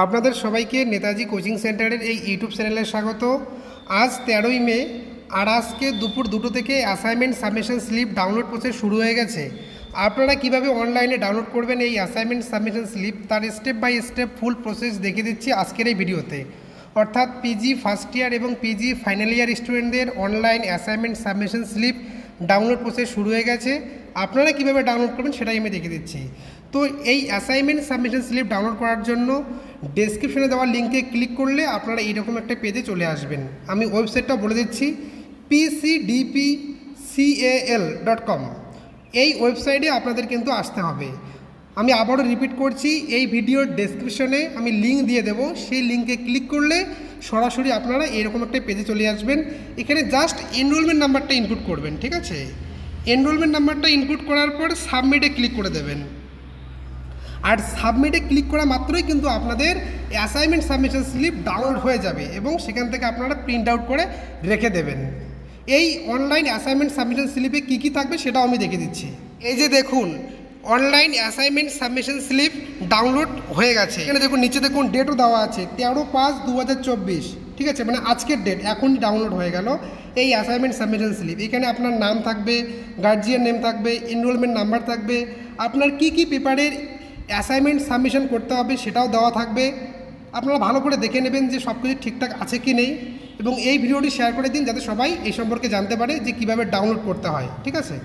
আপনাদের সবাইকে নেতাজি কোচিং সেন্টারের এই ইউটিউব চ্যানেলে স্বাগত। আজ 13ই মে আর আজকে দুপুর 2টো থেকে assignment submission slip download process শুরু হয়ে গেছে। আপনারা কিভাবে অনলাইনে ডাউনলোড করবেন এই অ্যাসাইনমেন্ট সাবমিশন স্লিপ তার step by step full process দেখিয়ে দিচ্ছি আজকের এই ভিডিওতে। অর্থাৎ পিজি ফার্স্ট ইয়ার এবং পিজি ফাইনাল ইয়ার স্টুডেন্টদের online assignment submission slip download process শুরু হয়ে গেছে। আপনারা কিভাবে ডাউনলোড করবেন সেটাই আমি দেখিয়ে দিচ্ছি। তো এই অ্যাসাইনমেন্ট সাবমিশন স্লিপ ডাউনলোড করার জন্য ডেসক্রিপশনে দেওয়া লিঙ্কে ক্লিক করলে আপনারা এইরকম একটা পেজে চলে আসবেন। আমি ওয়েবসাইটটা বলে দিচ্ছি, pcdpcal.com। এই ওয়েবসাইটে আপনাদের কিন্তু আসতে হবে। আমি আবারও রিপিট করছি, এই ভিডিওর ডেসক্রিপশনে আমি লিঙ্ক দিয়ে দেবো, সেই লিঙ্কে ক্লিক করলে সরাসরি আপনারা এরকম একটা পেজে চলে আসবেন। এখানে জাস্ট এনরোলমেন্ট নাম্বারটা ইনপুট করবেন, ঠিক আছে? এনরোলমেন্ট নাম্বারটা ইনপুট করার পর সাবমিটে ক্লিক করে দেবেন। আর সাবমিটে ক্লিক করা মাত্রই কিন্তু আপনাদের অ্যাসাইনমেন্ট সাবমিশন স্লিপ ডাউনলোড হয়ে যাবে এবং সেখান থেকে আপনারা প্রিন্ট আউট করে রেখে দেবেন। এই অনলাইন অ্যাসাইনমেন্ট সাবমিশন স্লিপে কী কী থাকবে সেটাও আমি দেখে দিচ্ছি। এই যে দেখুন, online assignment submission slip download হয়ে গেছে। এখানে দেখুন, নিচে দেখুন ডেটও দেওয়া আছে 13/5/2024, ঠিক আছে? মানে আজকের ডেট, এখনই ডাউনলোড হয়ে গেল এই অ্যাসাইনমেন্ট সাবমিশন স্লিপ। এখানে আপনার নাম থাকবে, গার্জিয়ান নেম থাকবে, এনরোলমেন্ট নাম্বার থাকবে, আপনার কী কী পেপারের অ্যাসাইনমেন্ট সাবমিশন করতে হবে সেটাও দেওয়া থাকবে। আপনারা ভালো করে দেখে নেবেন যে সব কিছু ঠিকঠাক আছে কি নেই, এবং এই ভিডিওটি শেয়ার করে দিন যাতে সবাই এই সম্পর্কে জানতে পারে যে কীভাবে ডাউনলোড করতে হয়, ঠিক আছে?